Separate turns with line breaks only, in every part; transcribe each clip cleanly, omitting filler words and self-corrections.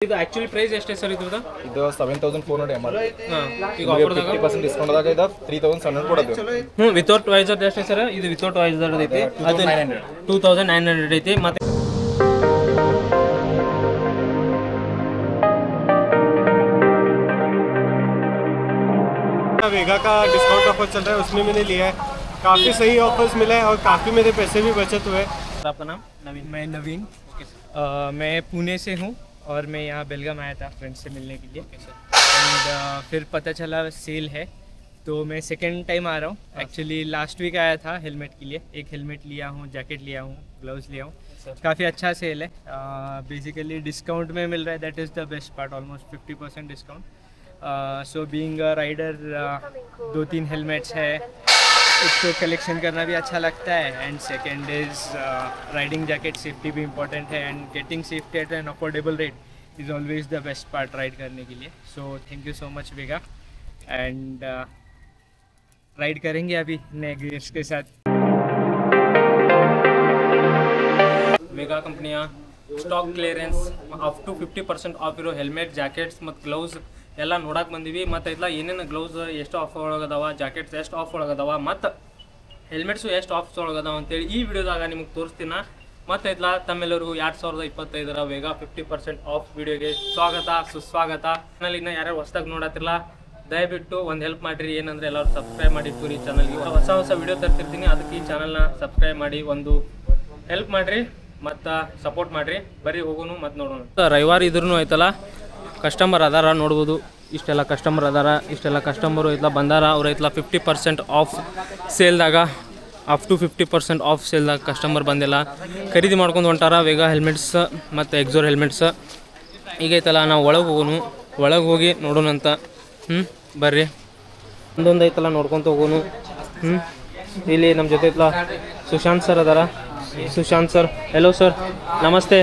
ಇದು actually price ಎಷ್ಟೇ sir ಇದ್ರದ್ದು?
ಇದು 7400 ml.
ಈಗ ಆಫರ್ದಾಗ
50% ಡಿಸ್ಕೌಂಟ್ ದಾಗ ಇದು 3700 ಕೊಡೋದು.
ವಿತೌಟ್ ವೈಸರ್ ಎಷ್ಟೇ ಸರ್? ಇದು ವಿತೌಟ್ ವೈಸರ್ ಐತಿ, ಅದು 2900 ಐತಿ. ಮತ್ತೆ
वेगा का डिस्काउंट ऑफर चल रहा है, उसमें मैंने लिया है. काफ़ी सही ऑफर्स मिले हैं और काफ़ी मेरे पैसे भी बचत हुए.
आपका नाम? नवीन.
मैं नवीन. मैं पुणे से हूँ और मैं यहाँ बेलगाम आया था फ्रेंड से मिलने के लिए. एंड फिर पता चला सेल है तो मैं सेकेंड टाइम आ रहा हूँ. एक्चुअली लास्ट वीक आया था हेलमेट के लिए. एक हेलमेट लिया हूँ, जैकेट लिया हूँ, ग्लव्स लिया हूँ. काफ़ी अच्छा सेल है. बेसिकली डिस्काउंट में मिल रहा है. That is the best part. Almost 50% discount. So being a rider 2-3 helmets है, एक तो कलेक्शन करना भी अच्छा लगता है. And second is riding jacket safety भी इम्पोर्टेंट है. And getting safety at an affordable rate is always the best part ride करने के लिए. So thank you so much Vega. And ride करेंगे अभी नए गियर्स के साथ.
ವೇಗಾ ಕಂಪ್ನಿಯ stock clearance up to 50% of ಇರೋ ಹೆಲ್ಮೆಟ್, ಜಾಕೆಟ್ಸ್ ಮತ್ತು ಗ್ಲೌಸ್ ಎಲ್ಲ ನೋಡಕ್ಕೆ ಬಂದೀವಿ. ಮತ್ತು ಇಲ್ಲ ಏನೇನು ಗ್ಲೌಸ್ ಎಷ್ಟು ಆಫ್ ಒಳಗದಾವ, ಜಾಕೆಟ್ಸ್ ಎಷ್ಟು ಆಫ್ ಒಳಗದಾವ, ಮತ್ತು ಹೆಲ್ಮೆಟ್ಸು ಎಷ್ಟು ಆಫ್ಸ್ ಒಳಗದಾವ ಅಂತೇಳಿ ಈ ವಿಡಿಯೋದಾಗ ನಿಮಗೆ ತೋರಿಸ್ತೀನಿ. ಮತ್ತು ಇಲ್ಲ ತಮ್ಮೆಲ್ಲರಿಗೂ 2025 ವೇಗಾ 50% ಆಫ್ ವಿಡಿಯೋಗೆ ಸ್ವಾಗತ, ಸುಸ್ವಾಗತ. ಚಾನಲಿನ ಯಾರ್ಯಾರು ಹೊಸದಾಗಿ ನೋಡತ್ತಿರಲ್ಲ ದಯವಿಟ್ಟು ಒಂದು ಹೆಲ್ಪ್ ಮಾಡಿರಿ. ಏನಂದರೆ ಎಲ್ಲರೂ ಸಬ್ಸ್ಕ್ರೈಬ್ ಮಾಡಿ ಪೂರಿ ಚಾನಲ್ಗೆ ಹೊಸ ವಿಡಿಯೋ ತರ್ತಿರ್ತೀನಿ. ಅದಕ್ಕೆ ಈ ಚಾನಲ್ನ ಸಬ್ಸ್ಕ್ರೈಬ್ ಮಾಡಿ ಒಂದು ಹೆಲ್ಪ್ ಮಾಡಿರಿ ಮತ್ತು ಸಪೋರ್ಟ್ ಮಾಡಿರಿ. ಬರೀ ಹೋಗೋನು ಮತ್ತು ನೋಡೋಣ. ರವಿವಾರ ಇದ್ರೂ ಆಯ್ತಲ್ಲ, ಕಸ್ಟಮರ್ ಅದಾರ ನೋಡ್ಬೋದು. ಇಷ್ಟೆಲ್ಲ ಕಸ್ಟಮರ್ ಅದಾರ, ಇಷ್ಟೆಲ್ಲ ಕಸ್ಟಮರು ಐತಲ್ಲ ಬಂದಾರ. ಅವ್ರು ಐತಲ್ಲ 50% ಆಫ್ ಸೇಲ್ದಾಗ, ಅಪ್ ಟು 50% ಆಫ್ ಸೇಲ್ದಾಗ ಕಸ್ಟಮರ್ ಬಂದಿಲ್ಲ, ಖರೀದಿ ಮಾಡ್ಕೊಂಡು ಹೊಂಟಾರ ವೇಗಾ ಹೆಲ್ಮೆಟ್ಸ್ ಮತ್ತು ಎಕ್ಸೋರ್ ಹೆಲ್ಮೆಟ್ಸ್. ಈಗೈತಲ್ಲ ನಾವು ಒಳಗೆ ಹೋಗಿ ನೋಡೋಣ ಅಂತ. ಬರ್ರಿ, ಒಂದೊಂದು ಐತಲ್ಲ ನೋಡ್ಕೊತ ಹೋಗೋನು. ಇಲ್ಲಿ ನಮ್ಮ ಜೊತೆ ಐತಲ್ಲ ಸುಶಾಂತ್ ಸರ್ ಅದಾರ. ಸುಶಾಂತ್ ಸರ್, ಹೆಲೋ ಸರ್, ನಮಸ್ತೆ.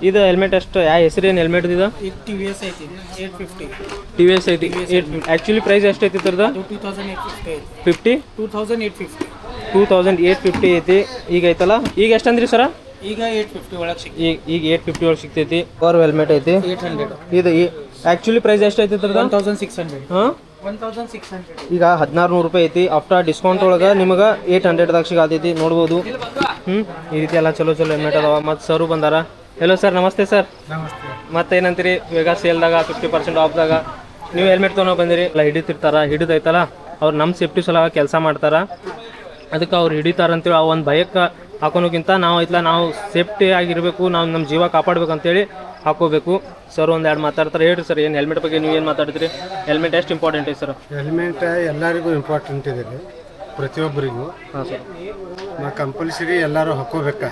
ಇದು ಹೆಲ್ಮೆಟ್ ಎಷ್ಟು, ಯಾವ ಹೆಸರೇನು ಹೆಲ್ಮೆಟ್ ಇದು?
ಟಿ ವಿ ಎಸ್ ಐತಿ 850.
ಟಿ ವಿ ಎಸ್ ಐತಿ. ಆ್ಯಕ್ಚುಲಿ ಪ್ರೈಸ್ ಎಷ್ಟು ಐತಿ ಇದ್ರದ್ದು? 2850 ಐತಿ. ಈಗ ಐತಲ್ಲ, ಈಗ ಎಷ್ಟು ಅಂದ್ರಿ ಸರ?
ಈಗ 850 ಒಳಗೆ ಸಿಗ್ತೈತಿ.
ಈಗ 850 ಒಳಗೆ ಸಿಗ್ತೈತಿ. ಪರ್ ಹೆಲ್ಮೆಟ್ ಐತಿ
800.
ಇದು ಆ್ಯಕ್ಚುಲಿ ಪ್ರೈಸ್ ಎಷ್ಟು ಐತಿ ಇದ್ರದ್ದು?
1600.
ಹಾಂ,
1600.
ಈಗ 1400 ರೂಪಾಯಿ ಐತಿ. ಆಫ್ಟರ್ ಡಿಸ್ಕೌಂಟ್ ಒಳಗೆ ನಿಮಗೆ 800ದಾಗ ಸಿಗತೈತಿ. ನೋಡ್ಬೋದು. ಈ ರೀತಿ ಎಲ್ಲ ಚಲೋ ಹೆಲ್ಮೆಟ್ ಅದಾವ. ಮತ್ತು ಸರು ಬಂದಾರ. ಹೆಲೋ ಸರ್, ನಮಸ್ತೆ ಸರ್.
ನಮಸ್ತೆ.
ಮತ್ತೆ ಏನಂತೀರಿ, ವೇಗಾ ಸೇಲ್ದಾಗ 50% ಆಫ್ದಾಗ ನೀವು ಹೆಲ್ಮೆಟ್ ತೊಗೊಂಡು ಬಂದಿರಿ. ಎಲ್ಲ ಹಿಡಿದೈತಲ್ಲ, ಅವ್ರು ನಮ್ಮ ಸೇಫ್ಟಿ ಸಲ ಕೆಲಸ ಮಾಡ್ತಾರೆ. ಅದಕ್ಕೆ ಅವ್ರು ಹಿಡಿತಾರಂತೇಳಿ ಆ ಒಂದು ಭಯಕ್ಕೆ ಹಾಕೋನಕ್ಕಿಂತ ನಾವು ಸೇಫ್ಟಿ ಆಗಿರಬೇಕು, ನಾವು ನಮ್ಮ ಜೀವ ಕಾಪಾಡ್ಬೇಕಂತೇಳಿ ಹಾಕೋಬೇಕು. ಸರ್ ಒಂದೆರಡು ಮಾತಾಡ್ತಾರೆ. ಹೇಳ್ರಿ ಸರ್, ಏನು ಹೆಲ್ಮೆಟ್ ಬಗ್ಗೆ ನೀವು ಏನು ಮಾತಾಡ್ತೀರಿ? ಹೆಲ್ಮೆಟ್ ಎಷ್ಟು ಇಂಪಾರ್ಟೆಂಟ್ ಐತೆ ಸರ್?
ಹೆಲ್ಮೆಟ್ ಎಲ್ಲರಿಗೂ ಇಂಪಾರ್ಟೆಂಟ್ ಇದೆ, ಪ್ರತಿಯೊಬ್ಬರಿಗೂ.
ಹಾಂ ಸರ್.
ನಾವು ಕಂಪಲ್ಸರಿ ಎಲ್ಲರೂ ಹಾಕೋಬೇಕ.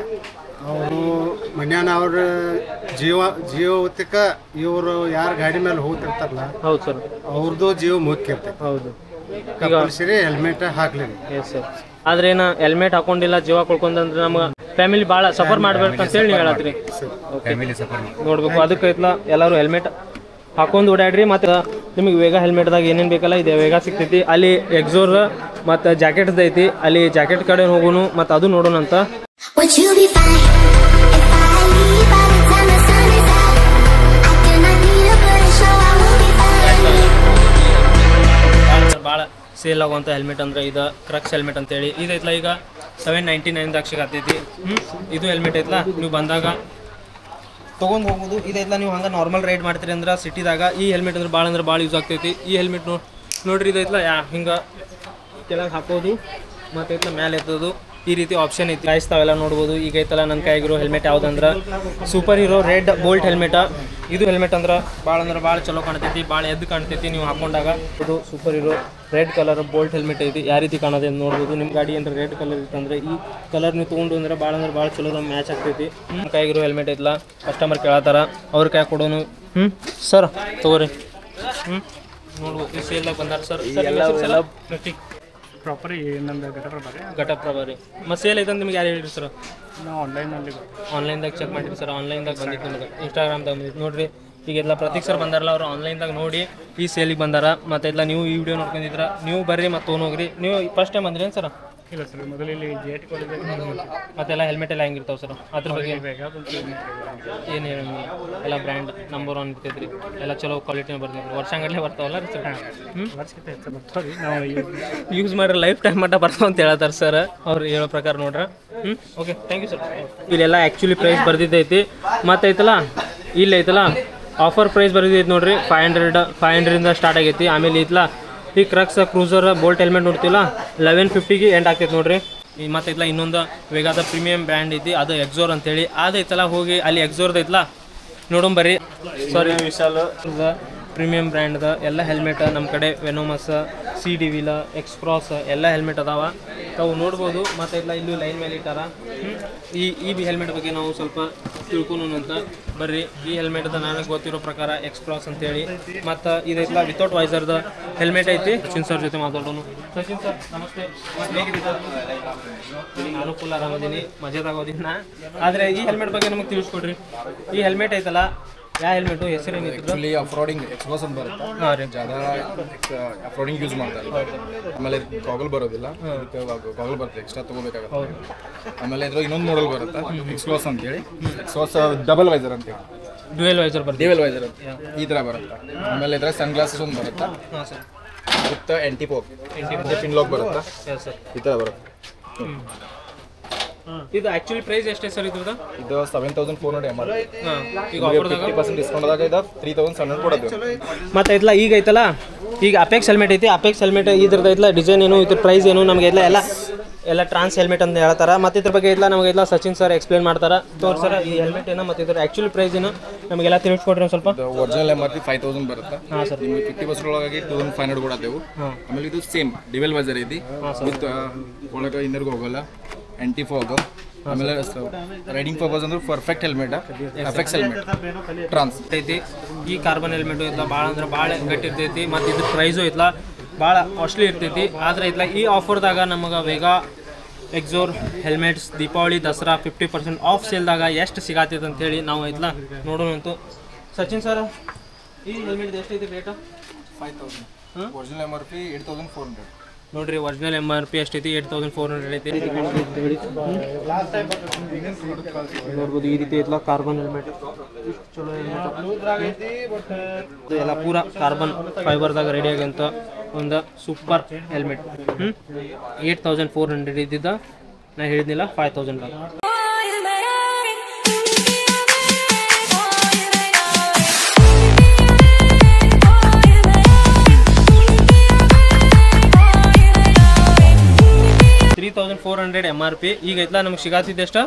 ಅವರು ಮನ್ಯಾನ ಅವ್ರ ಜೀವತಿಕ ಇವರು ಯಾರು ಗಾಡಿ ಮೇಲೆ ಹೋಗ್ತಿರ್ತಾರಲ್ಲ,
ಹೌದು ಸರ್,
ಅವ್ರದ್ದು ಜೀವ ಮುಖ್ಯ ಇರ್ತೈತೆ.
ಹೌದು,
ಕಂಪಲ್ಸರಿ ಹೆಲ್ಮೆಟ್ ಹಾಕ್ಲಿ.
Yes sir. ಆದ್ರೆ ಏನು ಹೆಲ್ಮೆಟ್ ಹಾಕೊಂಡಿಲ್ಲ ಜೀವ ಕಳ್ಕೊಂಡ್ರೆ ನಮ್ಗೆ ಫ್ಯಾಮಿಲಿ ಭಾಳ ಸಫರ್ ಮಾಡ್ಬೇಕಂತೇಳಿ ನೀವು ಹೇಳತ್ತೀರಿ. ನೋಡ್ಬೇಕು, ಅದಕ್ಕೆ ಐತಲ್ಲ ಎಲ್ಲರೂ ಹೆಲ್ಮೆಟ್ ಹಾಕೊಂಡು ಓಡಾಡ್ರಿ. ಮತ್ತು ನಿಮಗೆ ವೇಗಾ ಹೆಲ್ಮೆಟ್ದಾಗ ಏನೇನು ಬೇಕಲ್ಲ ಇದೆ ವೇಗಾ ಸಿಗ್ತೈತಿ. ಅಲ್ಲಿ ಎಕ್ಸೋರ್ ಮತ್ತು ಜಾಕೆಟ್ಸ್ ಐತಿ. ಅಲ್ಲಿ ಜಾಕೆಟ್ ಕಡೆ ಹೋಗೋನು ಮತ್ತು ಅದು ನೋಡೋಣ ಅಂತ. ಭಾಳ ಸೇಲ್ ಆಗುವಂಥ ಹೆಲ್ಮೆಟ್ ಅಂದರೆ ಇದು ಕ್ರಕ್ಸ್ ಹೆಲ್ಮೆಟ್ ಅಂತೇಳಿ ಇದೈತಲ್ಲ. ಈಗ 799ದಾಗ ಸಿಗತೈತಿ. ಇದು ಹೆಲ್ಮೆಟ್ ಐತಲ್ಲ, ನೀವು ಬಂದಾಗ ತೊಗೊಂಡು ಹೋಗ್ಬೋದು. ಇದೈತಲ್ಲ, ನೀವು ಹಂಗೆ ನಾರ್ಮಲ್ ರೈಡ್ ಮಾಡ್ತೀರಿ ಅಂದ್ರೆ ಸಿಟಿದಾಗ ಈ ಹೆಲ್ಮೆಟ್ ಅಂದ್ರೆ ಭಾಳ ಯೂಸ್ ಆಗ್ತೈತಿ. ಈ ಹೆಲ್ಮೆಟ್ ನೋಡ್ರಿ, ಇದೈತಲ್ಲ ಹಿಂಗೆ ಕೆಳಗೆ ಹಾಕೋದು ಮತ್ತು ಐತಲ್ಲ ಮ್ಯಾಲೆ ಎತ್ತೋದು, ಈ ರೀತಿ ಆಪ್ಷನ್ ಐತಿ. ಕಾಯಿಸ್ತಾವೆಲ್ಲ ನೋಡ್ಬೋದು. ಈಗ ಐತಲ್ಲ ನನ್ನ ಕೈಗಿರೋ ಹೆಲ್ಮೆಟ್ ಯಾವುದಂದ್ರೆ super hero red bolt helmet. ಇದು ಹೆಲ್ಮೆಟ್ ಅಂದ್ರೆ ಭಾಳ ಚಲೋ ಕಾಣ್ತೈತಿ, ಭಾಳ ಎದ್ದು ಕಾಣ್ತೈತಿ ನೀವು ಹಾಕೊಂಡಾಗ. ಇದು super hero red colour bolt helmet ಐತಿ. ಯಾವ ರೀತಿ ಕಾಣೋದು ಅಂತ ನೋಡ್ಬೋದು. ನಿಮ್ಮ ಗಾಡಿ ಅಂದ್ರೆ ರೆಡ್ ಕಲರ್ ಇತ್ತಂದ್ರೆ ಈ ಕಲರ್ ನೀವು ತೊಗೊಂಡು ಅಂದ್ರೆ ಭಾಳ ಚಲೋ ಮ್ಯಾಚ್ ಆಗ್ತೈತಿ. ನಮ್ಮ ಕೈಗಿರೋ ಹೆಲ್ಮೆಟ್ ಐತಲ್ಲ, ಕಸ್ಟಮರ್ ಕೇಳತ್ತಾರ, ಅವ್ರ ಕೈ ಕೊಡೋನು. ಸರ್ ತಗೋರಿ. ನೋಡ್ಬೋದು, ಈ ಸೇಲ್ದಾಗ ಬಂದಾರ ಸರ್. ಎಲ್ಲ
ಪ್ರಾಪರ್ ಏನಂದ್ರೆ
ಘಟಪ್ರಭಾರಿ ಮತ್ತು ಸೇಲ್ ಐತೆ ಅಂತ ನಿಮ್ಗೆ ಯಾರು ಹೇಳಿರಿ ಸರ್?
ನಾವು
ಆನ್ಲೈನ್ದಾಗ ಚೆಕ್ ಮಾಡಿರಿ ಸರ್. ಆನ್ಲೈನ್ದಾಗ ಬಂದಿತ್ತು ನಿಮಗೆ, ಇನ್ಸ್ಟಾಗ್ರಾಮ್ದಾಗ ಬಂದಿತ್ತು ನೋಡಿರಿ. ಈಗೆಲ್ಲ ಪ್ರತೀಕ್ ಸರ್ ಬಂದಾರಲ್ಲ, ಅವರು ಆನ್ಲೈನ್ದಾಗ ನೋಡಿ ಈ ಸೇಲಿಗೆ ಬಂದಾರ. ಮತ್ತು ಎಲ್ಲ ನೀವು ಈ ವಿಡಿಯೋ ನೋಡ್ಕೊಂಡಿದ್ರ, ನೀವು ಬರ್ರಿ ಮತ್ತು ತೊಗೊಂಡೋಗ್ರಿ. ನೀವು ಫಸ್ಟ್ ಟೈಮ್ ಬಂದ್ರಿ ಏನು ಸರ್?
ಇಲ್ಲ ಸರ್ ಮೊದಲು ಇಲ್ಲಿ ಜೇಟ್
ಮತ್ತೆಲ್ಲ ಹೆಲ್ಮೆಟ್ ಎಲ್ಲ ಹೆಂಗಿರ್ತಾವೆ ಸರ್ ಅದ್ರ ಬಗ್ಗೆ ಏನು ಹೇಳಂಗಿಲ್ಲ ಎಲ್ಲ ಬ್ರ್ಯಾಂಡ್ ನಂಬರ್ 1 ಇರ್ತೈತ್ರಿ ಎಲ್ಲ ಚಲೋ ಕ್ವಾಲಿಟಿನ ಬರ್ತೈತ್ರಿ ವರ್ಷಂಗಟ್ಟಲೆ ಬರ್ತಾವಲ್ಲ ರೀ ಸರ್
ವರ್ಷಕ್ಕಿಂತ ಹೆಚ್ಚು ಬರ್ತಾವೆ ನಾವು
ಯೂಸ್ ಮಾಡ್ರೆ ಲೈಫ್ ಟೈಮ್ ಮಟ್ಟ ಬರ್ತಾವ ಅಂತ ಹೇಳ್ತಾರೆ ಸರ್ ಅವ್ರು ಹೇಳೋ ಪ್ರಕಾರ ನೋಡ್ರಿ ಓಕೆ ಥ್ಯಾಂಕ್ ಯು ಸರ್ ಇಲ್ಲೆಲ್ಲ ಆ್ಯಕ್ಚುಲಿ ಪ್ರೈಸ್ ಬರ್ದಿದ್ದೈತಿ ಮತ್ತು ಐತಲ್ಲ ಇಲ್ಲಿ ಐತಲ್ಲ ಆಫರ್ ಪ್ರೈಸ್ ಬರ್ದಿದ್ದೈತಿ ನೋಡ್ರಿ 500 ಸ್ಟಾರ್ಟ್ ಆಗೈತಿ ಆಮೇಲೆ ಐತಲ್ಲ ಈ ಕ್ರಕ್ಸ್ ಕ್ರೂಸರ್ ಬೋಲ್ಟ್ ಹೆಲ್ಮೆಟ್ ನೋಡ್ತಿಲ್ಲ 1150ಗೆ ಎಂಡ್ ಆಗ್ತೈತೆ ನೋಡ್ರಿ ಈ ಮತ್ತೆ ಐತಲ್ಲ ಇನ್ನೊಂದು ವೇಗಾದ ಪ್ರೀಮಿಯಂ ಬ್ರ್ಯಾಂಡ್ ಐತಿ ಅದು ಎಕ್ಸೋರ್ ಅಂತೇಳಿ ಅದೈತಲ್ಲ ಹೋಗಿ ಅಲ್ಲಿ ಎಕ್ಸೋರ್ದು ಐತಲ್ಲ ನೋಡೋಣ ಬರ್ರಿ ಸಾರಿ ವಿಶಾಲ್ ಪ್ರೀಮಿಯಂ ಬ್ರ್ಯಾಂಡ್ದ ಎಲ್ಲ ಹೆಲ್ಮೆಟ್ ನಮ್ಮ ಕಡೆ ವೆನೋಮಸ್ CDV ಎಕ್ಸ್ಪ್ರಾಸ್ ಎಲ್ಲ ಹೆಲ್ಮೆಟ್ ಅದಾವ ತಾವು ನೋಡ್ಬೋದು ಮತ್ತು ಇಲ್ಲ ಇಲ್ಲೂ ಲೈನ್ ಮೇಲೆ ಇಟ್ಟಾರ ಈ ಹೆಲ್ಮೆಟ್ ಬಗ್ಗೆ ನಾವು ಸ್ವಲ್ಪ ತಿಳ್ಕೊಳೋಣ ಅಂತ ಬರ್ರಿ ಈ ಹೆಲ್ಮೆಟ್ದ ನನಗೆ ಗೊತ್ತಿರೋ ಪ್ರಕಾರ ಎಕ್ಸ್ಪ್ರಾಸ್ ಅಂತೇಳಿ ಮತ್ತು ಇದೈತಲ್ಲ ವಿತೌಟ್ ವೈಸರ್ದ ಹೆಲ್ಮೆಟ್ ಐತಿ ಸಚಿನ್ ಸರ್ ಜೊತೆ ಮಾತಾಡೋಣ ಸಚಿನ್ ಸರ್ ನಮಸ್ತೆ ನಾನು ಫುಲ್ ಆರಾಮದೀನಿ ಮಜಾದಾಗೋದಿನ ಆದರೆ ಈ ಹೆಲ್ಮೆಟ್ ಬಗ್ಗೆ ನಮಗೆ ತಿಳಿಸ್ಕೊಡ್ರಿ ಈ ಹೆಲ್ಮೆಟ್ ಐತಲ್ಲ ಯಾವ ಹೆಲ್ಮೆಟು ಹೆಸರು ಏನಿತ್ತು
ಆ್ಯಕ್ಚುಲಿ ಅಫ್ರೋಡಿಂಗ್ ಎಕ್ಸ್ಪೋಸ್ ಅಂತ ಬರುತ್ತೆ
ಹಾಂ ರೀ
ಜಾದ ಅಫ್ರೋಡಿಂಗ್ ಯೂಸ್ ಮಾಡ್ತಾರೆ ಆಮೇಲೆ ಗಾಗಲ್ ಬರೋದಿಲ್ಲ ಗಾಗಲ್ ಬರುತ್ತೆ ಎಕ್ಸ್ಟ್ರಾ ತೊಗೋಬೇಕಾಗುತ್ತೆ ಆಮೇಲೆ ಇದ್ರ ಇನ್ನೊಂದು ಮಾಡಲ್ ಬರುತ್ತೆ ಎಕ್ಸ್ಪೋಸ್ ಅಂತೇಳಿ ಎಕ್ಸ್ಪೋಸ್ ಡಬಲ್ ವೈಸರ್ ಅಂತೇಳಿ
ಡ್ಯುಯಲ್ ವೈಸರ್ ಬರುತ್ತೆ
ಡ್ಯುಯಲ್ ವೈಸರ್ ಈ ಥರ ಬರುತ್ತೆ ಆಮೇಲೆ ಇದ್ರ ಸನ್ ಗ್ಲಾಸಸ್ ಒಂದು ಬರುತ್ತೆ
ಹಾಂ ಸರ್
ವಿತ್ ಆ್ಯಂಟಿಪೋಕ್ ಪಿನ್ ಲಾಕ್ ಬರುತ್ತೆ
ಎಸ್ ಸರ್
ಈ ಥರ ಬರುತ್ತೆ
ಇದು ಆ್ಯಕ್ಚುಲಿ ಪ್ರೈಸ್ ಎಷ್ಟೇ ಸರ್ ಇದ್ರದ್ದು
ಇದು 7400 MRP
ಹಾಂ ಈಗ ಆಫರ್ದಾಗ
50% ಡಿಸ್ಕೌಂಟ್ದಾಗ ಇದು 3700 ಕೊಡೋದು
ಮತ್ತು ಐತಲ್ಲ ಈಗ ಐತಲ್ಲ ಈಗ ಅಪೆಕ್ಸ್ ಹೆಲ್ಮೆಟ್ ಐತಿ ಅಪೆಕ್ಸ್ ಹೆಲ್ಮೆಟ್ ಇದ್ರದ್ದು ಐತಲ್ಲ ಡಿಸೈನ್ ಏನು ಇದ್ರ ಪ್ರೈಸ್ ಏನು ನಮಗೆ ಎಲ್ಲ ಟ್ರಾನ್ಸ್ ಹೆಲ್ಮೆಟ್ ಅಂತ ಹೇಳ್ತಾರೆ ಮತ್ತು ಇದ್ರ ಬಗ್ಗೆ ಐತಲ್ಲ ನಮಗೆ ಐತಲ್ಲ ಸಚಿನ್ ಸರ್ ಎಕ್ಸ್ಪ್ಲೇನ್ ಮಾಡ್ತಾರೆ ತೋರ್ಸರ ಈ ಹೆಲ್ಮೆಟ್ ಏನೋ ಮತ್ತು ಇದ್ರ ಆ್ಯಕ್ಚುಲಿ ಪ್ರೈಸ್ ಏನು ನಮಗೆಲ್ಲ ತಿಳಿಸ್ಕೊಡ್ರಿ ಒಂದು ಸ್ವಲ್ಪ
ಒರಿಜಿನಲ್ MRP 5000 ಬರುತ್ತೆ
ಹಾಂ ಸರ್
ನಿಮಗೆ 50% ಒಳಗಾಗಿ 2500 ಕೊಡತ್ತೇವು ಆಮೇಲೆ ಇದು ಸೇಮ್ ಡ್ಯುಯಲ್ ವೈಸರ್ ಐತಿ ವಿತ್ ಒಳಗೆ ಇನ್ನರ್ಗೆ ಹೋಗಲ್ಲ ಆ್ಯಂಟಿ ಫಾಗ್ ಆಮೇಲೆ ರೈಡಿಂಗ್ ಪರ್ಪಸ್ ಅಂದ್ರೆ ಪರ್ಫೆಕ್ಟ್ ಹೆಲ್ಮೆಟ್ ಅಫೆಕ್ಸ್ ಹೆಲ್ಮೆಟ್ ಟ್ರಾನ್ಸ್
ಐತಿ ಈ ಕಾರ್ಬನ್ ಹೆಲ್ಮೆಟ್ ಐತಲ್ಲ ಭಾಳ ಅಂದ್ರೆ ಭಾಳ ಗಟ್ಟಿ ಇರ್ತೈತಿ ಮತ್ತು ಇದ್ರ ಪ್ರೈಸು ಐತಲ್ಲ ಭಾಳ ಕಾಸ್ಟ್ಲಿ ಇರ್ತೈತಿ ಆದರೆ ಐತಲ್ಲ ಈ ಆಫರ್ದಾಗ ನಮಗೆ ವೇಗಾ ಎಕ್ಸೋರ್ ಹೆಲ್ಮೆಟ್ಸ್ ದೀಪಾವಳಿ ದಸರಾ 50% ಆಫ್ ಸೇಲ್ದಾಗ ಎಷ್ಟು ಸಿಗತ್ತೈತೆ ಅಂತೇಳಿ ನಾವು ಐತಲ್ಲ ನೋಡೋಣಂತು ಸಚಿನ್ ಸರ್ ಈ ಹೆಲ್ಮೆಟ್ ಎಷ್ಟೈತಿ ರೇಟು
5000 ಒರಿಜಿನಲ್ MRP 8400
ನೋಡ್ರಿ ಒರಿಜಿನಲ್ MRP ಎಷ್ಟೈತಿ 8400 ಐತಿ ನೋಡ್ಬೋದು ಈ ರೀತಿ ಐತಲ್ಲ ಕಾರ್ಬನ್ ಹೆಲ್ಮೆಟ್ ಚಲೋ ಎಲ್ಲ ಪೂರ ಕಾರ್ಬನ್ ಫೈಬರ್ದಾಗ ರೆಡಿ ಆಗಂತ ಒಂದು ಸೂಪರ್ ಹೆಲ್ಮೆಟ್ 8400 ಇದ್ದಿದ್ದ ನಾ ಹೇಳಿದ್ನಿಲ್ಲ 5000 3400 MRP ಈಗ ಐತಲ್ಲ ನಮ್ಗೆ ಸಿಗಾತಿದ್ದು ಎಷ್ಟು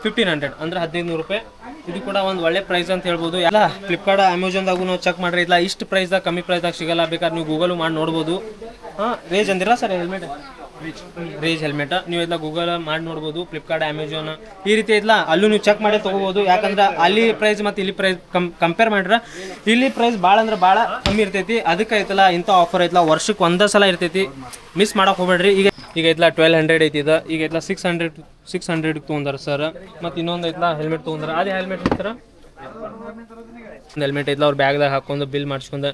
1500 ಅಂದ್ರೆ 1500 ರೂಪಾಯಿ ಇದು ಕೂಡ ಒಂದು ಒಳ್ಳೆ ಪ್ರೈಸ್ ಅಂತ ಹೇಳ್ಬೋದು ಎಲ್ಲ ಫ್ಲಿಪ್ಕಾರ್ಟ್ ಅಮೆಝಾನ್ದಾಗೂ ನಾವು ಚೆಕ್ ಮಾಡ್ರಿ ಇಲ್ಲ ಇಷ್ಟು ಪ್ರೈಸ್ದಾಗ ಕಮ್ಮಿ ಪ್ರೈಸ್ದಾಗ ಸಿಗಲ್ಲ ಬೇಕಾದ್ರೆ ನೀವು ಗೂಗಲ್ ಮಾಡಿ ನೋಡ್ಬೋದು ಹಾಂ ರೇಜ್ ಅಂದಿರ ಸರ್ ಹೆಲ್ಮೆಟ್ ರೇಜ್ ಹೆಲ್ಮೆಟ್ ನೀವು ಎಲ್ಲ ಗೂಗಲ್ ಮಾಡಿ ನೋಡ್ಬೋದು ಫ್ಲಿಪ್ಕಾರ್ಟ್ ಅಮೆಝಾನ್ ಈ ರೀತಿ ಐತಲ್ಲ ಅಲ್ಲೂ ನೀವು ಚೆಕ್ ಮಾಡಿ ತೊಗೋಬೋದು ಯಾಕಂದ್ರೆ ಅಲ್ಲಿ ಪ್ರೈಸ್ ಮತ್ತು ಇಲ್ಲಿ ಪ್ರೈಸ್ ಕಂಪೇರ್ ಮಾಡ್ರೆ ಇಲ್ಲಿ ಪ್ರೈಸ್ ಭಾಳ ಅಂದ್ರೆ ಭಾಳ ಕಮ್ಮಿ ಇರ್ತೈತಿ ಅದಕ್ಕೆ ಐತಲ್ಲ ಇಂಥ ಆಫರ್ ಐತಲ್ಲ ವರ್ಷಕ್ಕೆ ಒಂದೇ ಸಲ ಇರ್ತೈತಿ ಮಿಸ್ ಮಾಡೋಕೆ ಹೋಗ್ಬೇಡ್ರಿ ಈಗ ಐತಲ್ಲ 1200 ಐತಿ ಇದು ಈಗ ಐತಲ್ಲ 600 ತೊಗೊಂಡಾರ ಸರ್ ಮತ್ತು ಇನ್ನೊಂದು ಐತಲ್ಲ ಹೆಲ್ಮೆಟ್ ತೊಗೊಂಡಾರ ಅದೇ ಹೆಲ್ಮೆಟ್ ಸರ್ ಒಂದು ಹೆಲ್ಮೆಟ್ ಐತಲ್ಲ ಅವ್ರ ಬ್ಯಾಗ್ದಾಗ ಹಾಕೊಂಡು ಬಿಲ್ ಮಾಡಿಸ್ಕೊಂಡು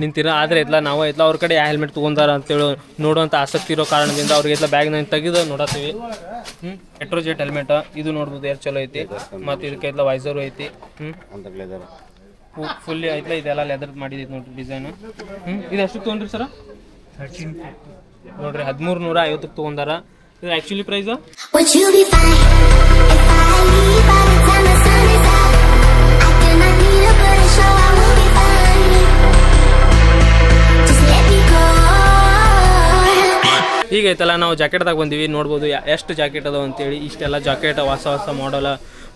ನಿಂತಿರ ಆದರೆ ಐತಲ್ಲ ನಾವು ಐತಲ್ಲ ಅವ್ರ ಕಡೆ ಯಾವ ಹೆಲ್ಮೆಟ್ ತೊಗೊಂಡಾರ ಅಂತೇಳಿ ನೋಡುವಂಥ ಆಸಕ್ತಿ ಇರೋ ಕಾರಣದಿಂದ ಅವ್ರಿಗೆ ಐತಲ್ಲ ಬ್ಯಾಗ್ನ ತೆಗೆದು ನೋಡತ್ತೀವಿ ಮೆಟ್ರೋಜೆಟ್ ಹೆಲ್ಮೆಟ್ ಇದು ನೋಡ್ಬೋದು ಎಷ್ಟು ಚಲೋ ಐತಿ ಮತ್ತು ಇದಕ್ಕೆ ಐತಲ್ಲ ವೈಸರು ಐತಿ ಫುಲ್ಲಿ ಐತಲ್ಲ ಇದೆಲ್ಲ ಲೆದರ್ ಮಾಡಿದೈತಿ ನೋಡ್ರಿ ಡಿಸೈನ್ ಇದು ಎಷ್ಟು ತೊಗೊಂಡ್ರಿ ಸರ್ ನೋಡ್ರಿ 1350 ತೊಗೊಂಡಾರ ಇದು ಆ್ಯಕ್ಚುಲಿ ಪ್ರೈಸ್ ಈಗ ಐತಲ್ಲ ನಾವು ಜಾಕೆಟ್ದಾಗ ಬಂದೀವಿ ನೋಡ್ಬೋದು ಎಷ್ಟು ಜಾಕೆಟ್ ಅದಾವ ಅಂತೇಳಿ ಇಷ್ಟೆಲ್ಲ ಜಾಕೆಟ್ ಹೊಸ ಮಾಡಲ್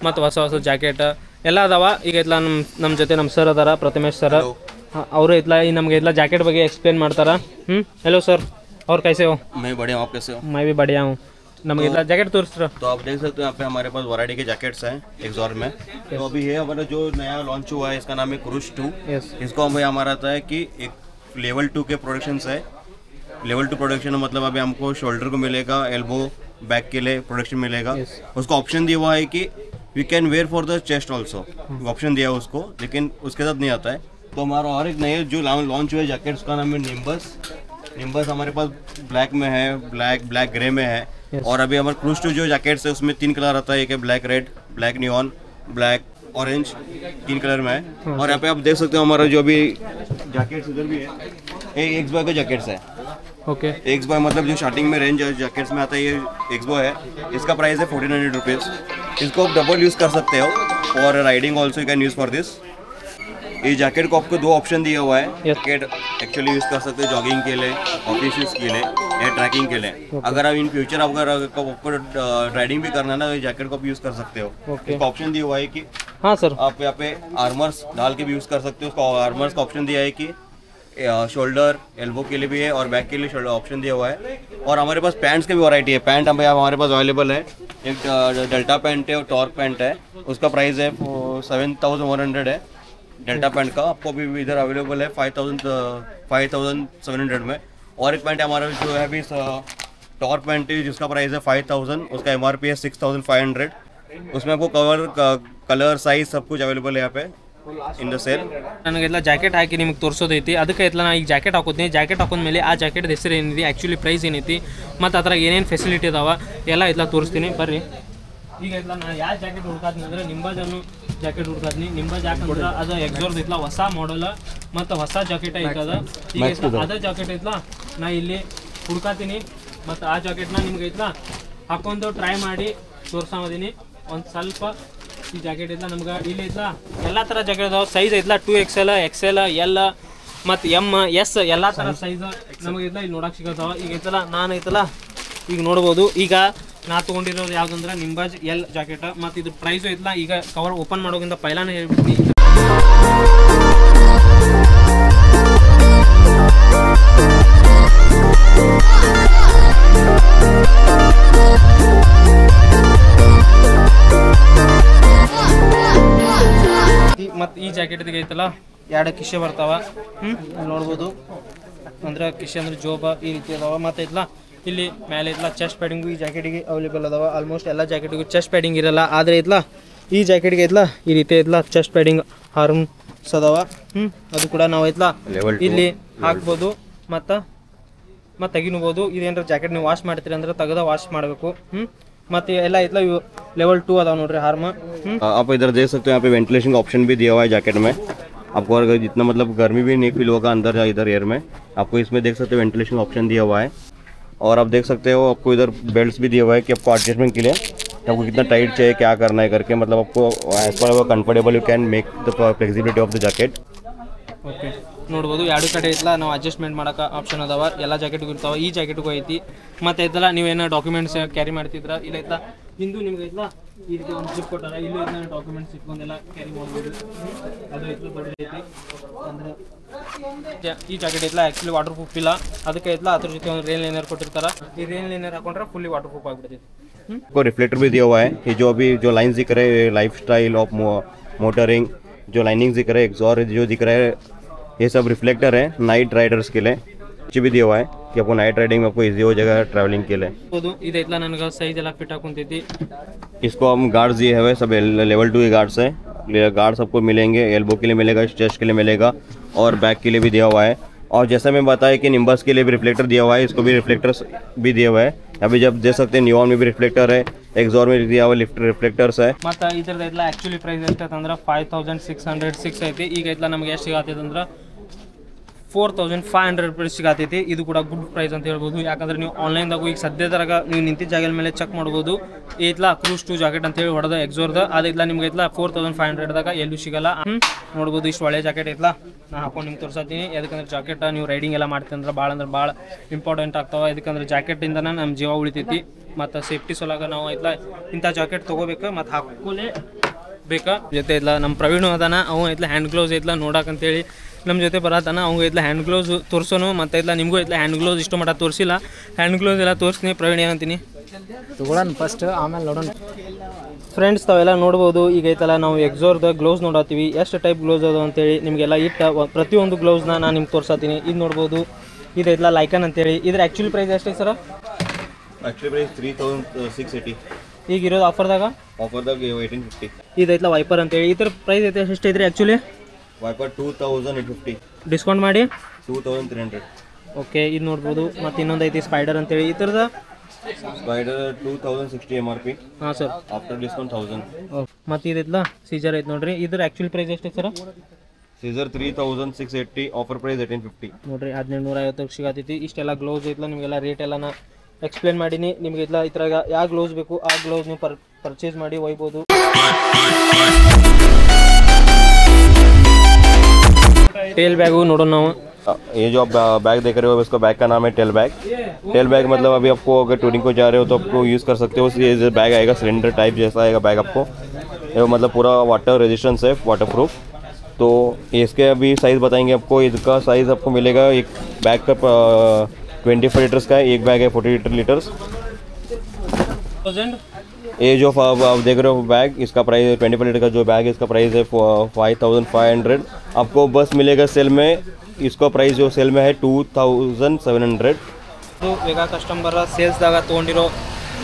ಮತ್ತು ಹೊಸ ಜಾಕೆಟ್ ಎಲ್ಲ ಅದಾವ ಈಗ ಐತಲ್ಲ ನಮ್ಮ ಜೊತೆ ನಮ್ಮ ಸರ್ ಅದಾರ ಪ್ರಥಮೇಶ್ ಸರ್ ಅವರು ಐತಲ್ಲ ಈ ನಮ್ಗೆ ಐತಲ್ಲ ಜಾಕೆಟ್ ಬಗ್ಗೆ ಎಕ್ಸ್ಪ್ಲೇನ್ ಮಾಡ್ತಾರ हेलो सर और कैसे हो
मैं बढ़िया हूँ, आप कैसे हो?
मैं भी बढ़िया हूँ नमगे जैकेट तो
आप देख सकते हो यहाँ पे हमारे पास वैरायटी के जैकेट्स हैं एक्सॉर में तो अभी ये हमारा जो नया लॉन्च हुआ है इसका नाम है क्रूज 2 इसको हमारा आता है कि एक लेवल 2 के प्रोडक्शन है लेवल 2 प्रोडक्शन मतलब अभी हमको शोल्डर को मिलेगा एल्बो बैक के लिए प्रोडक्शन मिलेगा उसको ऑप्शन दिया हुआ है कि we can wear for the chest also option दिया है उसको लेकिन उसके साथ नहीं आता है तो हमारा और एक नया जो लॉन्च हुआ है जैकेट उसका नाम है निम्बस हमारे पास ब्लैक में है ब्लैक ग्रे में है और अभी हमारे क्रूज 2 जो जैकेट्स है उसमें 3 कलर आता है, एक है black red, black neon, black orange, 3 colour में है। और यहाँ पे आप देख सकते हो हमारा जो भी जैकेट्स इधर भी है, ये एक्स बॉय का जैकेट्स है।
ओके
एक्स बॉय मतलब जो स्टार्टिंग में रेंज जैकेट्स में आता है, ये एक्स बॉय है। इसका प्राइस है 1400 रुपीज़। इसको आप डबल यूज़ कर सकते हो और riding also you can use for this. इस जैकेट को आपको 2 ऑप्शन दिया हुआ है। जैकेट एक्चुअली यूज़ कर सकते हो जॉगिंग के लिए, ऑफिस यूज़ के लिए या ट्रैकिंग के लिए। अगर आप इन फ्यूचर अगर आपको राइडिंग भी करना है ना, तो जैकेट को आप यूज़ कर सकते हो। इसका ऑप्शन दिया हुआ है कि
हाँ सर,
आप यहाँ पे आर्मर्स डाल के भी यूज़ कर सकते हो। उसका आर्मर्स का ऑप्शन दिया है कि शोल्डर एल्बो के लिए भी है और बैक के लिए ऑप्शन दिया हुआ है। और हमारे पास पैंट्स की भी वैरायटी है। पैंट हमारे पास अवेलेबल है। एक डेल्टा पैंट है और टॉर्क पैंट है। उसका प्राइस है 7100 है। डेल्टा पैंट का आपको भी इधर अवेलेबल है 5700 में। और एक पैंट हमारा जो है अभी टॉर्क पैंट है जिसका प्राइस है 5000। उसका MRP है 6500। उसमें आपको कलर साइज सब कुछ अवेलेबल है यहाँ पे इन द ಸೇಲ್.
ನನಗೆಲ್ಲ ಜಾಕೆಟ್ ಹಾಕಿ ನಿಮಗೆ ತೋರಿಸೋದೈತಿ. ಅದಕ್ಕೆ ಎಲ್ಲ ನಾನು ಈಗ ಜಾಕೆಟ್ ಹಾಕೋತೀನಿ. ಜಾಕೆಟ್ ಹಾಕೊಂಡ್ಮೇಲೆ ಆ ಜಾಕೆಟ್ ಹೆಸರು ಏನಿದೆ, ಆ್ಯಕ್ಚುಲಿ ಪ್ರೈಸ್ ಏನೈತಿ, ಮತ್ತು ಅದ್ರಾಗ ಏನೇನು ಫೆಸಿಲಿಟಿ ಅದಾವ ಎಲ್ಲ ಎಲ್ಲ ತೋರಿಸ್ತೀನಿ ಬರ್ರಿ. ಈಗ ನಾನು ಯಾವ ಜಾಕೆಟ್ ಹುಡ್ಕಾತೀನಿ ಅಂದರೆ ನಿಂಬಾಜನ್ನು ಜಾಕೆಟ್ ಹುಡ್ಕಾತೀನಿ. ನಿಂಬಾಜ್ ಯಾಕಂದ್ರೆ ಅದು ಎಕ್ಸೋರ್ದು ಐತ್ಲ ಹೊಸ ಮಾಡಲ್ ಮತ್ತು ಹೊಸ ಜಾಕೆಟ್ ಐತದ. ಈಗ ಅದೇ ಜಾಕೆಟ್ ಐತ್ಲ ನಾ ಇಲ್ಲಿ ಹುಡ್ಕಾತೀನಿ ಮತ್ತು ಆ ಜಾಕೆಟ್ನ ನಿಮ್ಗೆ ಐತ್ಲ ಹಾಕೊಂಡು ಟ್ರೈ ಮಾಡಿ ತೋರ್ಸೋದೀನಿ. ಒಂದು ಸ್ವಲ್ಪ ಈ ಜಾಕೆಟ್ ಐತ್ಲ ನಮ್ಗೆ ಇಲ್ಲಿ ಐತ್ಲ ಎಲ್ಲ ಥರ ಜಾಕೆಟ್ ಅದಾವೆ. ಸೈಜ್ ಐತ್ಲ 2XL, XL, L ಮತ್ತು M, S ಎಲ್ಲ ಥರ ಸೈಜ್ ನಮಗೆ ಐತ್ಲ ಇಲ್ಲಿ ನೋಡೋಕೆ ಸಿಗತ್ತಾವ. ಈಗ ಐತಲ್ಲ ನಾನು ಐತಲ್ಲ ಈಗ ನೋಡ್ಬೋದು. ಈಗ ನಾ ತೊಗೊಂಡಿರೋದು ಯಾವುದಂದ್ರೆ ನಿಂಬಾಜ್ L ಜಾಕೆಟ್. ಮತ್ತು ಇದ್ರ ಪ್ರೈಸು ಐತ್ಲ ಈಗ ಕವರ್ ಓಪನ್ ಮಾಡೋಕ್ಕಿಂತ ಪೈಲಾನೇ ಹೇಳ್ಬಿಡ್ತೀನಿ. ಮತ್ತು ಈ ಜಾಕೆಟ್ಗೆ ಐತಲ್ಲ 2 ಕಿಶೆ ಬರ್ತಾವ. ನೋಡ್ಬೋದು ಅಂದ್ರೆ ಕಿಶೆ ಅಂದ್ರೆ ಜೋಬ ಈ ರೀತಿ ಅದಾವ. ಮತ್ತು ಐತ್ಲ ಇಲ್ಲಿ ಮೇಲೆ ಐತ್ಲ ಚೆಸ್ಟ್ ಪ್ಯಾಡಿಂಗು ಈ ಜಾಕೆಟಿಗೆ ಅವೈಲೇಬಲ್ ಅದಾವ. ಆಲ್ಮೋಸ್ಟ್ ಎಲ್ಲ ಜಾಕೆಟಿಗೂ ಚೆಸ್ಟ್ ಪ್ಯಾಡಿಂಗ್ ಇರಲ್ಲ, ಆದರೆ ಐತ್ಲ ಈ ಜಾಕೆಟ್ಗೆ ಐತ್ಲ ಈ ರೀತಿ ಐತ್ಲ ಚೆಸ್ಟ್ ಪ್ಯಾಡಿಂಗ್ ಆರ್ಮ್ಸ್ ಅದಾವ. ಅದು ಕೂಡ ನಾವು ಐತ್ಲ ಇಲ್ಲಿ ಹಾಕ್ಬೋದು ಮತ್ತು ತೆಗಿನಬೋದು. ಇದೇನಾರ ಜಾಕೆಟ್ ನೀವು ವಾಶ್ ಮಾಡ್ತೀರಿ ಅಂದ್ರೆ ತೆಗೆದ ವಾಶ್ ಮಾಡಬೇಕು. ಮತ್ತು ಎಲ್ಲ ಐತ್ಲ ಇವು लेवल 2 अदाव नोड्री हार्म.
आप इधर देख सकते हो, यहाँ पे वेंटिलेशन का ऑप्शन भी दिया हुआ है जैकेट में। आपको अगर जितना मतलब गर्मी भी नहीं फील होगा अंदर इधर एयर में, आपको इसमें देख सकते हो वेंटिलेशन ऑप्शन दिया हुआ है। और आप देख सकते हो आपको इधर बेल्ट्स भी दिया हुआ है कि आपको एडजस्टमेंट के लिए आपको कितना टाइट चाहिए, क्या करना है करके, मतलब आपको एज पर comfortable you can make the flexibility of the jacket.
Okay ನೋಡ್ಬೋದು, ಎರಡು ಕಡೆ ಐತ್ಲ ನಾವು ಅಡ್ಜಸ್ಟ್ಮೆಂಟ್ ಮಾಡೋಕೆ ಆಪ್ಷನ್ ಅದಾವ. ಎಲ್ಲ ಜಾಕೆಟ್ಗೂ ಇರ್ತಾವೆ. ಈ ಜಾಕೆಟ್ಗೂ ಐತಿ. ಮತ್ತು ಐತಲ್ಲ ನೀವೇನೋ ಡಾಕ್ಯುಮೆಂಟ್ಸ್ ಕ್ಯಾರಿ ಮಾಡ್ತಿದ್ರ ಇಲ್ಲ ಐತ್ಲ ಹಿಂದೂ ನಿಮ್ಗೆ ಐತ್ಲ ಈ ರೀತಿ ಒಂದು ಜಿಪ್ ಕೊಟ್ಟಾರ. ಇಲ್ಲೂ ಐತ್ಲ ಡಾಕ್ಯುಮೆಂಟ್ಸ್ ಇಟ್ಕೊಂಡೆಲ್ಲ ಕ್ಯಾರಿ ಮಾಡ್ಬೋದು. ಅದು ಐತ್ಲ ದೊಡ್ಡದೈತಿ. ಅಂದರೆ ಈ ಜಾಕೆಟ್ ಐತ್ಲ ಆ್ಯಕ್ಚುಲಿ ವಾಟರ್ ಪ್ರೂಫ್ ಇಲ್ಲ. ಅದಕ್ಕೆ ಐತ್ಲ ಅದ್ರ ಜೊತೆ ಒಂದು ರೇನ್ ಲೈನರ್ ಕೊಟ್ಟಿರ್ತಾರೆ. ಈ ರೇನ್ ಲೈನರ್ ಹಾಕೊಂಡ್ರೆ ಫುಲ್ಲಿ ವಾಟರ್ ಪ್ರೂಫ್ ಆಗಿಬಿಡ್ತೈತಿ.
को रिफ्लेक्टर भी दिया हुआ है. ये जो अभी जो लाइन्स दिख रहे हैं लाइफ स्टाइल ऑफ मोटरिंग, जो लाइनिंग्स दिख रहे हैं एग्जॉर जो दिख रहा है, ये सब रिफ्लेक्टर है नाइट राइडर्स के लिए. ये भी दिया हुआ है कि आपको नाइट राइडिंग में आपको ईजी हो जाएगा ट्रैवलिंग के लिए.
ಇದು ಐತ್ಲ ನನಗೆ ಸೈಜ್ ಎಲ್ಲ ಫಿಟ್ ಹಾಕೊಂತೈತಿ.
इसको हम गार्ड्स दिए हुए सब लेवल 2 गार्ड्स है. गार्ड्स सबको मिलेंगे, एल्बो के लिए मिलेगा, चेस्ट के लिए मिलेगा और बैक के लिए भी दिया हुआ है. और जैसा मैं बताया कि निम्बस के लिए भी रिफ्लेक्टर दिया हुआ है, इसको भी रिफ्लेक्टर्स भी दिया हुआ है. अभी जब देख सकते हैं नियॉन में भी रिफ्लेक्टर है, एक्सॉर में दिया हुआ रिफ्लेक्टर्स है.
ಮತ್ತು ಇದ್ರದ್ದು ಐತ್ಲ ಆ್ಯಕ್ಚುಲಿ ಪ್ರೈಸ್ ಎಷ್ಟೈತೆ ಅಂದ್ರೆ 5606 ಐತಿ. ಈಗ ಐತ್ಲ ನಮಗೆ ಎಷ್ಟು ಸಿಗತ್ತೈತೆ ಅಂದ್ರೆ 4500 ರೂಪಾಯಿ ಸಿಗತ್ತೈತಿ. ಇದು ಕೂಡ ಗುಡ್ ಪ್ರೈಸ್ ಅಂತ ಹೇಳ್ಬೋದು. ಯಾಕಂದ್ರೆ ನೀವು ಆನ್ಲೈನ್ದಾಗೂ ಈಗ ಸದ್ಯದ್ರಾಗ ನೀವು ನಿಂತಿದ್ದ ಜಾಗದ ಮೇಲೆ ಚೆಕ್ ಮಾಡ್ಬೋದು. ಐತ್ಲ ಕ್ರೂಸ್ 2 ಜಾಕೆಟ್ ಅಂತ ಹೇಳಿ ಹೊಡೆದ ಎಕ್ಸೋರ್ದ ಅದೈತ್ಲ ನಿಮ್ಗೆ ಐತ್ಲ 4500ದಾಗ ಎಲ್ಲೂ ಸಿಗಲ್ಲ. ನೋಡ್ಬೋದು ಇಷ್ಟು ಒಳ್ಳೆ ಜಾಕೆಟ್ ಐತ್ಲ ನಾ ಹಾಕೊಂಡು ನಿಮ್ಗೆ ತೋರಿಸ್ತೀನಿ. ಯಾಕಂದ್ರೆ ಜಾಕೆಟ್ ನೀವು ರೈಡಿಂಗ್ ಎಲ್ಲ ಮಾಡ್ತೀವಿ ಅಂದ್ರೆ ಭಾಳ ಇಂಪಾರ್ಟೆಂಟ್ ಆಗ್ತಾವೆ. ಯಾಕಂದ್ರೆ ಜಾಕೆಟಿಂದನೇ ನಮ್ಮ ಜೀವ ಉಳಿತೈತಿ. ಮತ್ತು ಸೇಫ್ಟಿ ಸಲುವಾಗ ನಾವು ಐತ್ಲ ಇಂಥ ಜಾಕೆಟ್ ತೊಗೋಬೇಕು ಮತ್ತು ಹಾಕೊಳ್ಳೇ ಬೇಕಾ. ಜೊತೆ ಐತ್ಲ ನಮ್ಮ ಪ್ರವೀಣ್ ಅದಾನ, ಅವ ಐತ್ಲ ಹ್ಯಾಂಡ್ ಗ್ಲೌಸ್ ಐತ್ಲ ನೋಡಕ್ಕಂತೇಳಿ ನಮ್ಮ ಜೊತೆ ಬರತ್ತಾನ. ಅವಂಗ ಐತ್ಲ ಹ್ಯಾಂಡ್ ಗ್ಲೌಸ್ ತೋರಿಸೋನು. ಮತ್ತು ಐತ್ಲ ನಿಮಗೂ ಐತ್ಲ ಹ್ಯಾಂಡ್ ಗ್ಲೌಸ್ ಇಷ್ಟು ಮಟ್ಟ ತೋರಿಸಿಲ್ಲ. ಹ್ಯಾಂಡ್ ಗ್ಲೌಸ್ ಎಲ್ಲ ತೋರಿಸ್ತೀನಿ. ಪ್ರವೀಣ್ ಏನಂತೀನಿ
ತಗೊಳ್ಳೋಣ ಫಸ್ಟ್, ಆಮೇಲೆ ನೋಡೋಣ.
ಫ್ರೆಂಡ್ಸ್ ತಾವೆಲ್ಲ ನೋಡ್ಬೋದು. ಈಗ ಐತಲ್ಲ ನಾವು ಎಕ್ಸೋರ್ದ ಗ್ಲೌಸ್ ನೋಡತ್ತೀವಿ. ಎಷ್ಟು ಟೈಪ್ ಗ್ಲೌಸ್ ಅದು ಅಂತೇಳಿ ನಿಮಗೆಲ್ಲ ಪ್ರತಿಯೊಂದು ಗ್ಲೌಸ್ನ ನಾನು ನಿಮ್ಗೆ ತೋರಿಸ್ತೀನಿ. ಇದು ನೋಡ್ಬೋದು, ಇದು ಐತ್ಲ ಲೈಕನ್ ಅಂತೇಳಿ. ಇದ್ರ ಆ್ಯಕ್ಚುಲಿ ಪ್ರೈಸ್ ಎಷ್ಟೈತೆ ಸರ್?
Actually price 3680.
ಈಗ ಇರೋದು ಆಫರ್ದಾಗ
1850.
ಇದೈತ್ಲ ವೈಪರ್ ಅಂತೇಳಿ. ಇದ್ರ ಪ್ರೈಸ್ ಐತೆ ಎಷ್ಟು ಐತ್ರಿ ಆ್ಯಕ್ಚುಲಿ?
ವೈಪರ್ 2850.
ಡಿಸ್ಕೌಂಟ್ ಮಾಡಿ
2300.
ಓಕೆ ಇದು ನೋಡ್ಬೋದು. ಮತ್ತು ಇನ್ನೊಂದು ಐತಿ ಸ್ಪೈಡರ್ ಅಂತೇಳಿ. ಈ ಥರದ
ಸ್ಪೈಡರ್ 2060 MRP.
ಹಾಂ ಸರ್.
After discount 1000.
ಮತ್ತು ಇದೈತಲ್ಲ ಸೀಜರ್ ಐತೆ ನೋಡ್ರಿ, ಇದ್ರ ಆ್ಯಕ್ಚುಲ್ ಪ್ರೈಸ್ ಎಷ್ಟು ಸರ್?
Caesar 3680, offer price 1850.
ನೋಡ್ರಿ 1750 ಸಿಗತೈತಿ. ಇಷ್ಟೆಲ್ಲ ಗ್ಲೌಸ್ ಐತಲ್ಲ, ನಿಮಗೆಲ್ಲ ರೇಟ್ ಎಲ್ಲ ನಾ ಎಕ್ಸ್ಪ್ಲೇನ್ ಮಾಡೀನಿ. ನಿಮ್ಗೆ ಇಲ್ಲ ಇದ್ರಾಗ ಯಾವ ಗ್ಲೌಸ್ ಬೇಕು ಆ ಗ್ಲೌಸ್ ನೀವು ಪರ್ಚೇಸ್ ಮಾಡಿ ಒಯ್ಬೋದು. टेल बैग नोड़ो ना।
ये जो आप बैग देख रहे हो इसका बैग का नाम है टेल बैग। टेल बैग मतलब अभी आपको अगर टूरिंग को जा रहे हो तो आपको यूज़ कर सकते हो। ये बैग आएगा सिलेंडर टाइप जैसा आएगा बैग आपको। ये मतलब पूरा वाटर रेजिस्टेंस है, वाटर प्रूफ। तो इसके अभी साइज़ बताएंगे आपको। इसका साइज़ आपको मिलेगा, एक बैग का 25 लीटर्स का है, एक बैग है 40 लीटर्स। ये जो आप देख रहे हो बैग, इसका प्राइस 25 लीटर का जो बैग है इसका प्राइस है 5500। आपको बस मिलेगा सेल में, इसका प्राइस जो सेल में है 2700।
तो वेगा कस्टमर ಸೇಲ್ಸ್ದಾಗ ತೊಗೊಂಡಿರೋ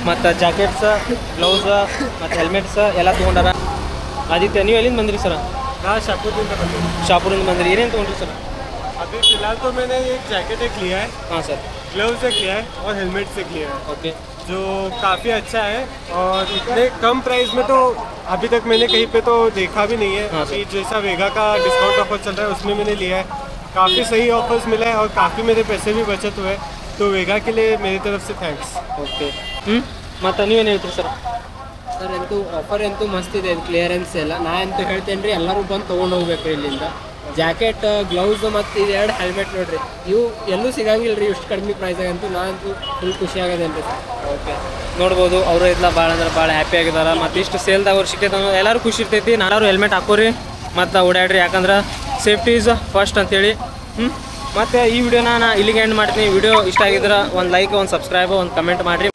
ಮತ್ತು ಜಾಕೆಟ್ಸ್, ಗ್ಲೌಸ್ ಮತ್ತು ಹೆಲ್ಮೆಟ್ಸ್ ಎಲ್ಲ ತೊಗೊಂಡಾರ. ಆದಿತ್ಯ ನೀವು ಎಲ್ಲಿಂದ ಬಂದಿರಿ ಸರ್?
हाँ,
ಶಾಪುರಿಂದ ಬಂದಿರಿ. ಏನೇನು ತೊಗೊಂಡ್ರಿ ಸರ್?
अभी फिलहाल तो मैंने एक जैकेट एक लिया है,
ಹಾಂ सर,
ग्लव्स एक लिया है और हेलमेट एक लिया है,
ओके।
जो काफ़ी अच्छा है। और इतने कम प्राइस में तो अभी तक मैंने कहीं पे तो देखा भी नहीं है।
हाँ,
अभी जैसा वेगा का डिस्काउंट ऑफर चल रहा है उसमें मैंने लिया है, काफ़ी सही ऑफर्स मिला है और काफ़ी मेरे पैसे भी बचत हुए। तो वेगा के लिए मेरी तरफ से थैंक्स।
ಓಕೆ. ಮತ್ತು ನೀವೇನು ಹೇಳ್ತೀರಿ ಸರ್?
ಸರ್ ಅಂತೂ ಆಫರ್ ಅಂತೂ ಮಸ್ತ್ ಇದೆ, ಕ್ಲಿಯರೆನ್ಸ್ ಎಲ್ಲ. ನಾ ಅಂತೂ ಹೇಳ್ತೇನೆ ರೀ, ಎಲ್ಲರೂ ಬಂದು ತೊಗೊಂಡು ಹೋಗ್ಬೇಕು ಇಲ್ಲಿಂದ. ಜಾಕೆಟ್, ಗ್ಲೌಸ್ ಮತ್ತು ಇದೆರಡು ಹೆಲ್ಮೆಟ್ ನೋಡ್ರಿ, ಇವು ಎಲ್ಲೂ ಸಿಗಂಗಿಲ್ಲ ರೀ ಇಷ್ಟು ಕಡಿಮೆ ಪ್ರೈಸಾಗಂತೂ. ನಾನಂತೂ ಫುಲ್ ಖುಷಿ ಆಗದೇನು ರೀ ಸರ್.
ಓಕೆ, ನೋಡ್ಬೋದು ಅವರು ಇಲ್ಲ ಭಾಳ ಅಂದ್ರೆ ಭಾಳ ಹ್ಯಾಪಿ ಆಗಿದ್ದಾರೆ. ಮತ್ತು ಇಷ್ಟು ಸೇಲ್ದಾಗ ಅವ್ರು ಸಿಕ್ಕೈತೆ ಅನ್ನೋ ಎಲ್ಲರೂ ಖುಷಿ ಇರ್ತೈತಿ. ನಾನಾರು ಹೆಲ್ಮೆಟ್ ಹಾಕೋರಿ ಮತ್ತು ಓಡಾಡ್ರಿ, ಯಾಕಂದ್ರೆ ಸೇಫ್ಟಿ ಈಸ್ ಫಸ್ಟ್ ಅಂತೇಳಿ. ಮತ್ತು ಈ ವಿಡಿಯೋನ ನಾನು ಇಲ್ಲಿಗೆ ಎಂಡ್ ಮಾಡ್ತೀನಿ. ವಿಡಿಯೋ ಇಷ್ಟ ಆಗಿದ್ರೆ ಒಂದು ಲೈಕ್, ಒಂದು ಸಬ್ಸ್ಕ್ರೈಬ್, ಒಂದು ಕಮೆಂಟ್ ಮಾಡಿರಿ.